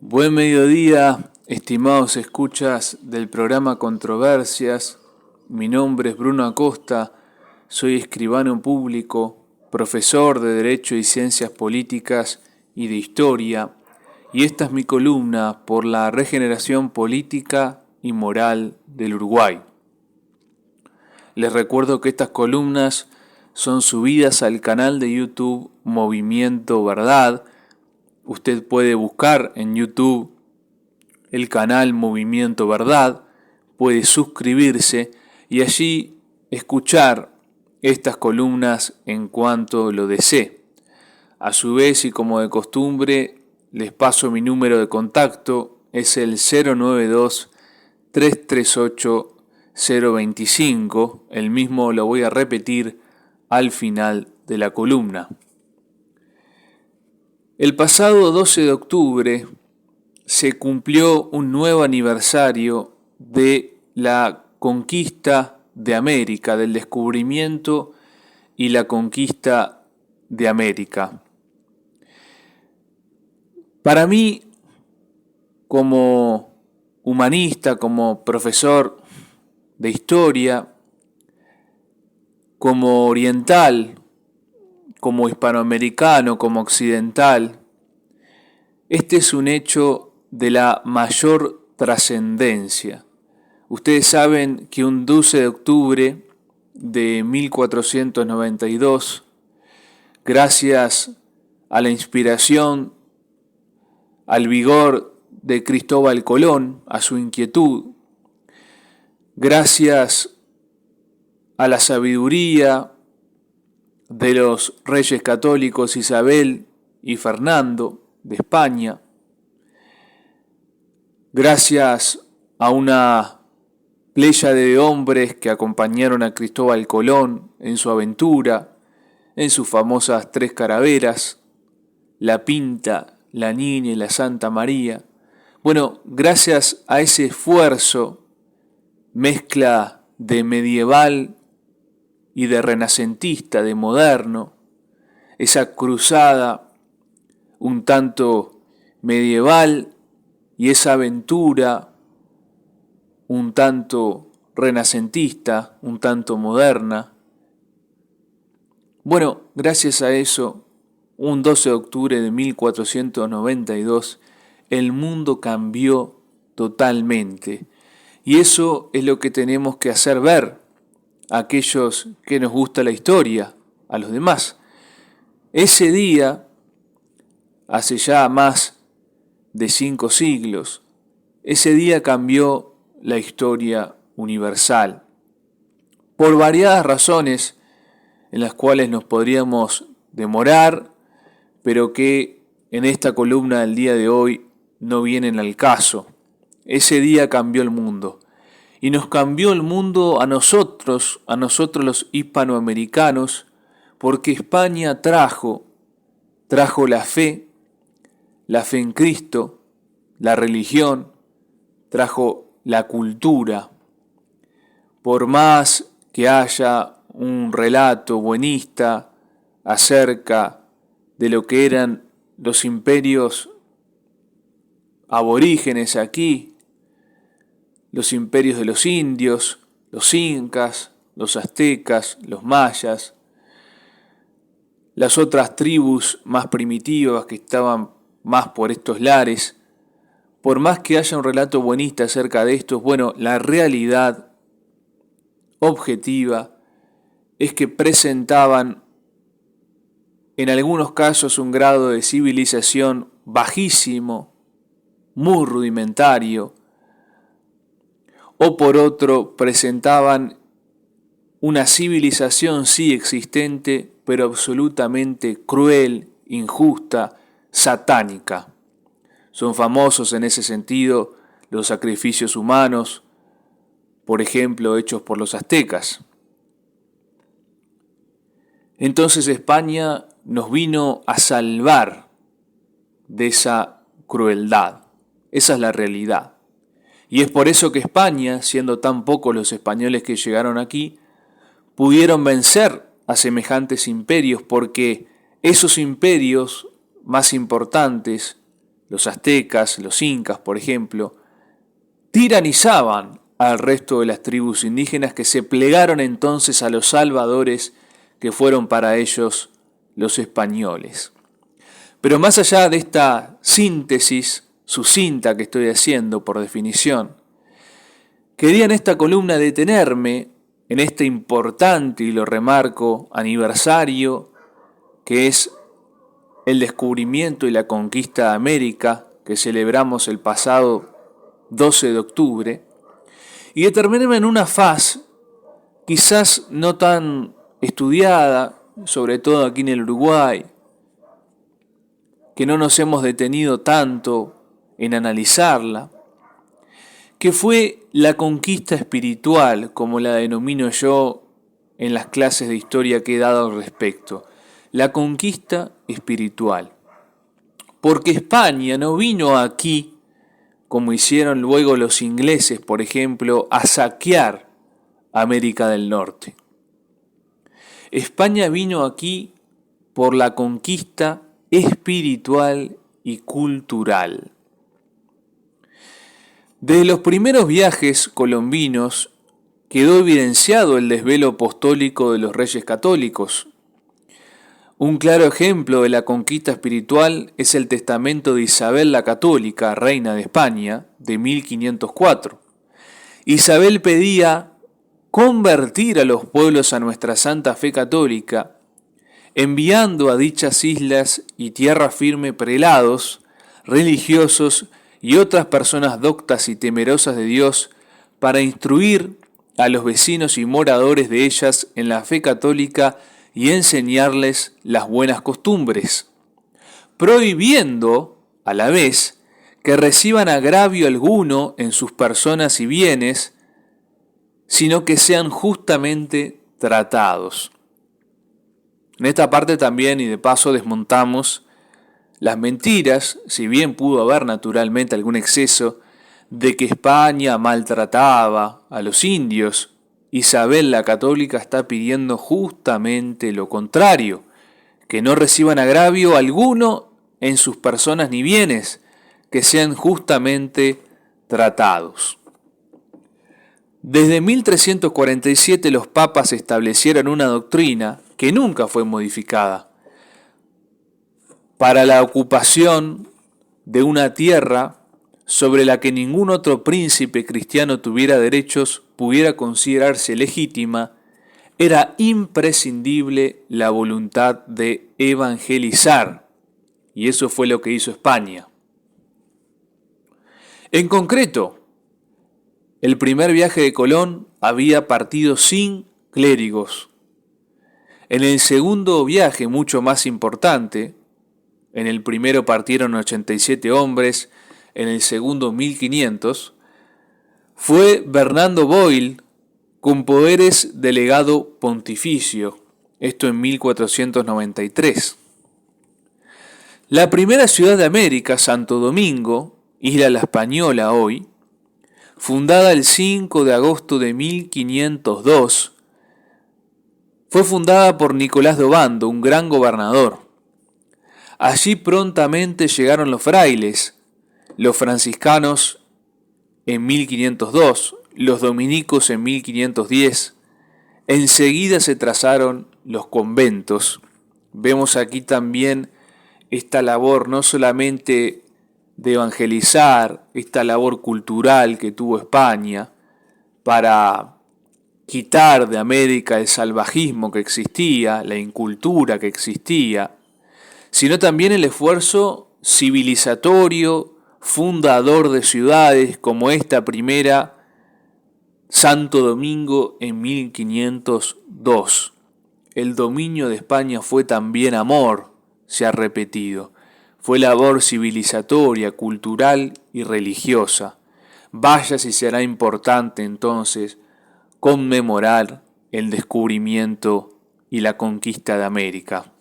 Buen mediodía, estimados escuchas del programa Controversias. Mi nombre es Bruno Acosta, soy escribano público, profesor de Derecho y Ciencias Políticas y de Historia, y esta es mi columna por la regeneración política y moral del Uruguay. Les recuerdo que estas columnas son subidas al canal de YouTube Movimiento Verdad. Usted puede buscar en YouTube el canal Movimiento Verdad, puede suscribirse y allí escuchar estas columnas en cuanto lo desee. A su vez, y como de costumbre, les paso mi número de contacto, es el 092-338-025, el mismo lo voy a repetir al final de la columna. El pasado 12 de octubre se cumplió un nuevo aniversario de la conquista de América, del descubrimiento y la conquista de América. Para mí, como humanista, como profesor de historia, como oriental, como hispanoamericano, como occidental, este es un hecho de la mayor trascendencia. Ustedes saben que un 12 de octubre de 1492, gracias a la inspiración, al vigor de Cristóbal Colón, a su inquietud, gracias a la sabiduría de los reyes católicos Isabel y Fernando de España, gracias a una pléyade de hombres que acompañaron a Cristóbal Colón en su aventura, en sus famosas 3 carabelas, la Pinta, la Niña y la Santa María. Bueno, gracias a ese esfuerzo, mezcla de medieval y de renacentista, de moderno, esa cruzada un tanto medieval y esa aventura un tanto renacentista, un tanto moderna. Bueno, gracias a eso, un 12 de octubre de 1492, el mundo cambió totalmente. Y eso es lo que tenemos que hacer ver a aquellos que nos gusta la historia, a los demás. Ese día, hace ya más de 5 siglos, ese día cambió la historia universal. Por variadas razones en las cuales nos podríamos demorar, pero que en esta columna del día de hoy no vienen al caso. Ese día cambió el mundo. Y nos cambió el mundo a nosotros los hispanoamericanos, porque España trajo la fe en Cristo, la religión, trajo la cultura. Por más que haya un relato buenista acerca de lo que eran los imperios aborígenes aquí, los imperios de los indios, los incas, los aztecas, los mayas, las otras tribus más primitivas que estaban más por estos lares, por más que haya un relato buenista acerca de estos, bueno, la realidad objetiva es que presentaban en algunos casos un grado de civilización bajísimo, muy rudimentario, o por otro presentaban una civilización sí existente, pero absolutamente cruel, injusta, satánica. Son famosos en ese sentido los sacrificios humanos, por ejemplo, hechos por los aztecas. Entonces España nos vino a salvar de esa crueldad. Esa es la realidad. Y es por eso que España, siendo tan pocos los españoles que llegaron aquí, pudieron vencer a semejantes imperios, porque esos imperios más importantes los aztecas, los incas, por ejemplo, tiranizaban al resto de las tribus indígenas que se plegaron entonces a los salvadores que fueron para ellos los españoles. Pero más allá de esta síntesis sucinta que estoy haciendo por definición, quería en esta columna detenerme en este importante, y lo remarco, aniversario que es el descubrimiento y la conquista de América que celebramos el pasado 12 de octubre, y detenerme en una faz quizás no tan estudiada, sobre todo aquí en el Uruguay, que no nos hemos detenido tanto en analizarla, que fue la conquista espiritual, como la denomino yo en las clases de historia que he dado al respecto. La conquista espiritual. Porque España no vino aquí, como hicieron luego los ingleses, por ejemplo, a saquear América del Norte. España vino aquí por la conquista espiritual y cultural. Desde los primeros viajes colombinos quedó evidenciado el desvelo apostólico de los reyes católicos. Un claro ejemplo de la conquista espiritual es el testamento de Isabel la Católica, reina de España, de 1504. Isabel pedía convertir a los pueblos a nuestra santa fe católica, enviando a dichas islas y tierra firme prelados, religiosos y otras personas doctas y temerosas de Dios para instruir a los vecinos y moradores de ellas en la fe católica y enseñarles las buenas costumbres, prohibiendo a la vez que reciban agravio alguno en sus personas y bienes, sino que sean justamente tratados. En esta parte también, y de paso, desmontamos las mentiras, si bien pudo haber naturalmente algún exceso, de que España maltrataba a los indios. Isabel la Católica está pidiendo justamente lo contrario, que no reciban agravio alguno en sus personas ni bienes, que sean justamente tratados. Desde 1347 los papas establecieron una doctrina que nunca fue modificada para la ocupación de una tierra sobre la que ningún otro príncipe cristiano tuviera derechos, pudiera considerarse legítima. Era imprescindible la voluntad de evangelizar, y eso fue lo que hizo España. En concreto, el primer viaje de Colón había partido sin clérigos. En el segundo viaje, mucho más importante, en el primero partieron 87 hombres, en el segundo 1500, fue Bernardo Boil con poderes de legado pontificio, esto en 1493. La primera ciudad de América, Santo Domingo, Isla La Española hoy, fundada el 5 de agosto de 1502, fue fundada por Nicolás de Obando, un gran gobernador. Allí prontamente llegaron los frailes, los franciscanos en 1502, los dominicos en 1510. Enseguida se trazaron los conventos. Vemos aquí también esta labor no solamente de evangelizar, esta labor cultural que tuvo España para quitar de América el salvajismo que existía, la incultura que existía, sino también el esfuerzo civilizatorio, fundador de ciudades como esta primera, Santo Domingo en 1502. El dominio de España fue también amor, se ha repetido. Fue labor civilizatoria, cultural y religiosa. Vaya si será importante entonces conmemorar el descubrimiento y la conquista de América.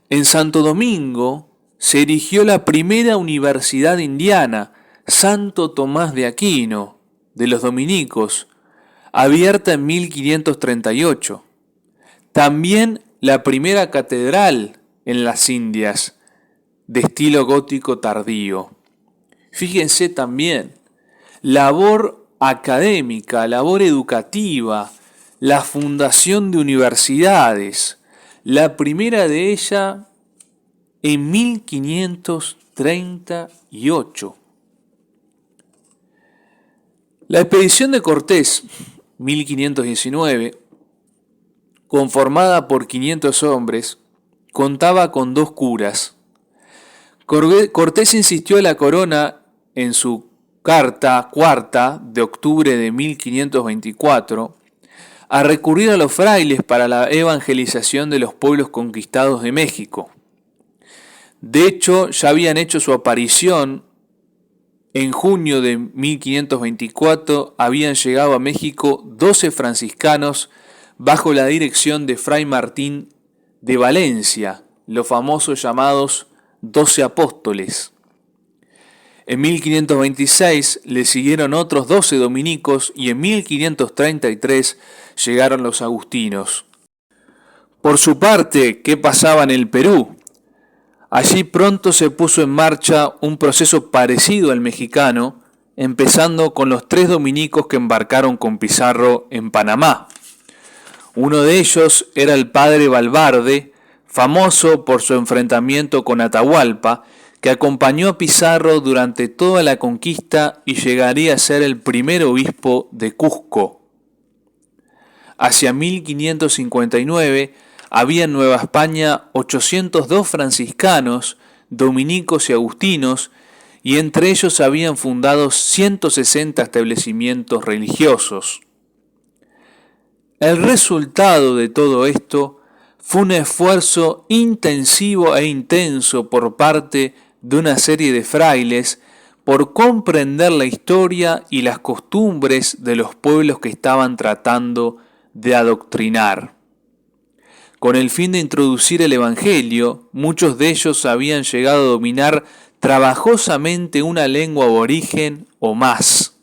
En Santo Domingo se erigió la primera universidad indiana, Santo Tomás de Aquino, de los dominicos, abierta en 1538. También la primera catedral en las Indias, de estilo gótico tardío. Fíjense también, labor académica, labor educativa, la fundación de universidades, la primera de ellas en 1538. La expedición de Cortés, 1519, conformada por 500 hombres, contaba con 2 curas. Cortés insistió a la corona en su carta cuarta de octubre de 1524 a recurrir a los frailes para la evangelización de los pueblos conquistados de México. De hecho, ya habían hecho su aparición en junio de 1524, habían llegado a México 12 franciscanos bajo la dirección de Fray Martín de Valencia, los famosos llamados 12 apóstoles. En 1526 le siguieron otros 12 dominicos y en 1533 llegaron los agustinos. Por su parte, ¿qué pasaba en el Perú? Allí pronto se puso en marcha un proceso parecido al mexicano, empezando con los 3 dominicos que embarcaron con Pizarro en Panamá. Uno de ellos era el padre Valverde, famoso por su enfrentamiento con Atahualpa, que acompañó a Pizarro durante toda la conquista y llegaría a ser el primer obispo de Cusco. Hacia 1559 había en Nueva España 802 franciscanos, dominicos y agustinos, y entre ellos habían fundado 160 establecimientos religiosos. El resultado de todo esto fue un esfuerzo intensivo e intenso por parte de una serie de frailes por comprender la historia y las costumbres de los pueblos que estaban tratando de adoctrinar. Con el fin de introducir el Evangelio, muchos de ellos habían llegado a dominar trabajosamente una lengua aborigen o más.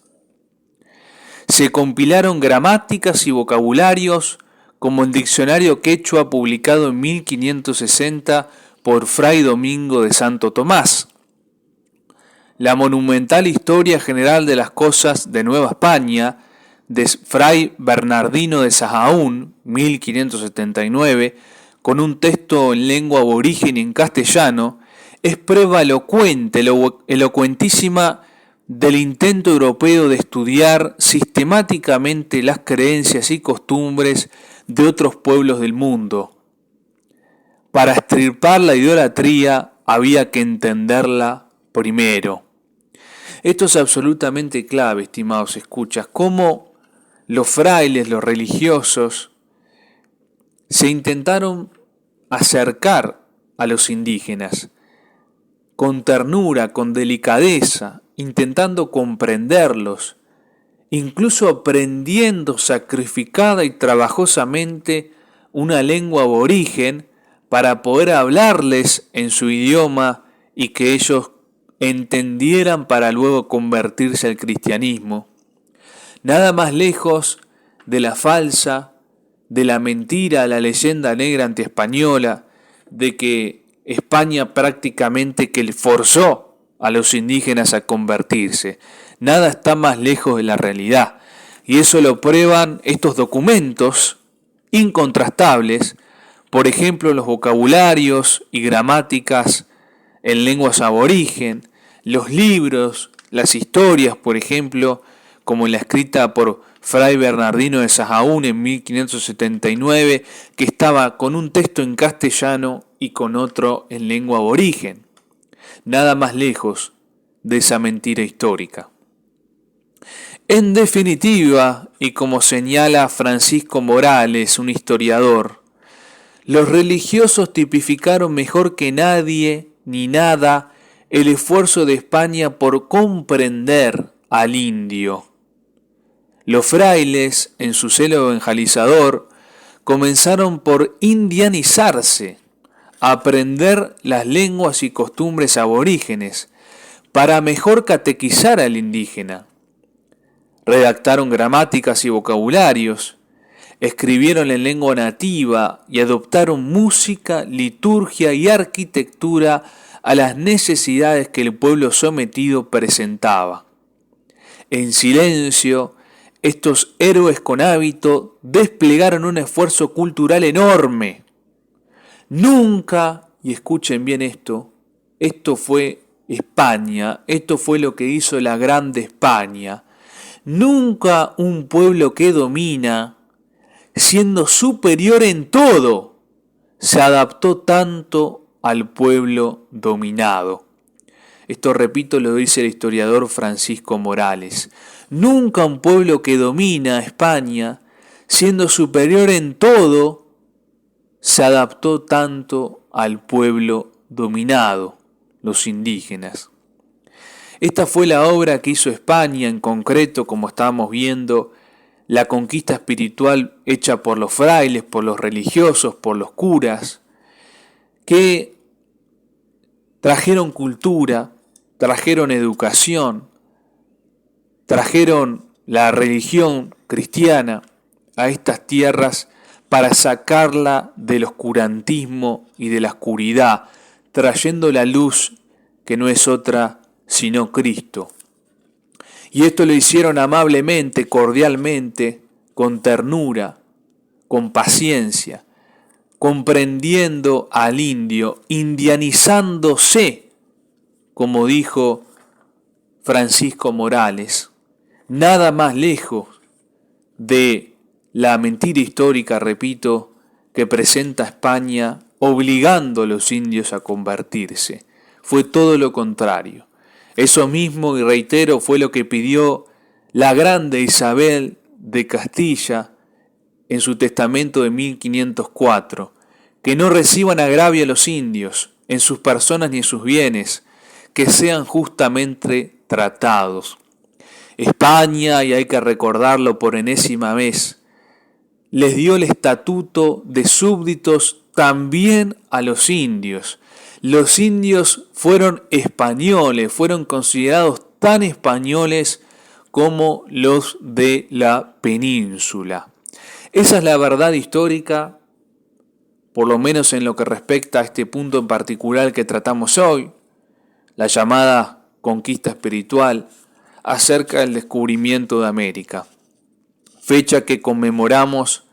Se compilaron gramáticas y vocabularios, como el diccionario quechua publicado en 1560 por Fray Domingo de Santo Tomás. La monumental Historia General de las Cosas de Nueva España, de Fray Bernardino de Sahagún, 1579, con un texto en lengua aborigen y en castellano, es prueba elocuentísima del intento europeo de estudiar sistemáticamente las creencias y costumbres de otros pueblos del mundo. Para extirpar la idolatría había que entenderla primero. Esto es absolutamente clave, estimados escuchas, cómo los frailes, los religiosos, se intentaron acercar a los indígenas con ternura, con delicadeza, intentando comprenderlos, incluso aprendiendo sacrificada y trabajosamente una lengua aborigen para poder hablarles en su idioma y que ellos entendieran para luego convertirse al cristianismo. Nada más lejos de la falsa, de la mentira, la leyenda negra antiespañola, de que España prácticamente que forzó a los indígenas a convertirse. Nada está más lejos de la realidad. Y eso lo prueban estos documentos incontrastables, por ejemplo, los vocabularios y gramáticas en lenguas aborigen, los libros, las historias, por ejemplo, como la escrita por Fray Bernardino de Sahagún en 1579, que estaba con un texto en castellano y con otro en lengua aborigen. Nada más lejos de esa mentira histórica. En definitiva, y como señala Francisco Morales, un historiador, los religiosos tipificaron mejor que nadie ni nada el esfuerzo de España por comprender al indio. Los frailes, en su celo evangelizador, comenzaron por indianizarse, a aprender las lenguas y costumbres aborígenes, para mejor catequizar al indígena. Redactaron gramáticas y vocabularios, escribieron en lengua nativa y adoptaron música, liturgia y arquitectura a las necesidades que el pueblo sometido presentaba. En silencio, estos héroes con hábito desplegaron un esfuerzo cultural enorme. Nunca, y escuchen bien esto fue España, esto fue lo que hizo la Grande España. Nunca un pueblo que domina, siendo superior en todo, se adaptó tanto al pueblo dominado. Esto, repito, lo dice el historiador Francisco Morales. Nunca un pueblo que domina España, siendo superior en todo, se adaptó tanto al pueblo dominado, los indígenas. Esta fue la obra que hizo España, en concreto, como estábamos viendo, la conquista espiritual hecha por los frailes, por los religiosos, por los curas, que trajeron cultura, trajeron educación, trajeron la religión cristiana a estas tierras para sacarla del oscurantismo y de la oscuridad, trayendo la luz que no es otra sino Cristo. Y esto lo hicieron amablemente, cordialmente, con ternura, con paciencia, comprendiendo al indio, indianizándose, como dijo Francisco Morales, nada más lejos de la mentira histórica, repito, que presenta España obligando a los indios a convertirse. Fue todo lo contrario. Eso mismo, y reitero, fue lo que pidió la grande Isabel de Castilla en su testamento de 1504, que no reciban agravio a los indios en sus personas ni en sus bienes, que sean justamente tratados. España, y hay que recordarlo por enésima vez, les dio el estatuto de súbditos también a los indios. Los indios fueron españoles, fueron considerados tan españoles como los de la península. Esa es la verdad histórica, por lo menos en lo que respecta a este punto en particular que tratamos hoy, la llamada conquista espiritual, acerca del descubrimiento de América. Fecha que conmemoramos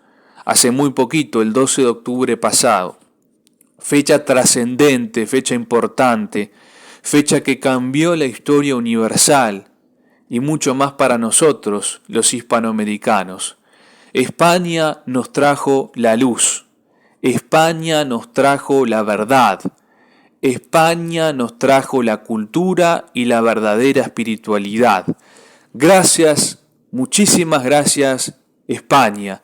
hace muy poquito, el 12 de octubre pasado. Fecha trascendente, fecha importante, fecha que cambió la historia universal y mucho más para nosotros, los hispanoamericanos. España nos trajo la luz, España nos trajo la verdad, España nos trajo la cultura y la verdadera espiritualidad. Gracias, muchísimas gracias, España.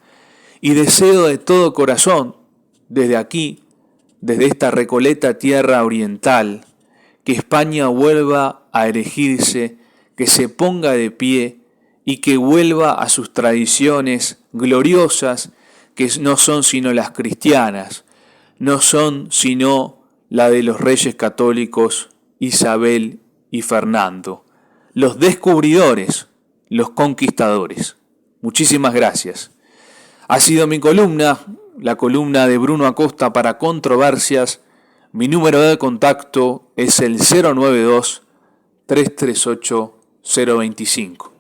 Y deseo de todo corazón, desde aquí, desde esta Recoleta tierra oriental, que España vuelva a erigirse, que se ponga de pie y que vuelva a sus tradiciones gloriosas, que no son sino las cristianas, no son sino la de los reyes católicos Isabel y Fernando, los descubridores, los conquistadores. Muchísimas gracias. Ha sido mi columna, la columna de Bruno Acosta para Controversias. Mi número de contacto es el 092-338-025.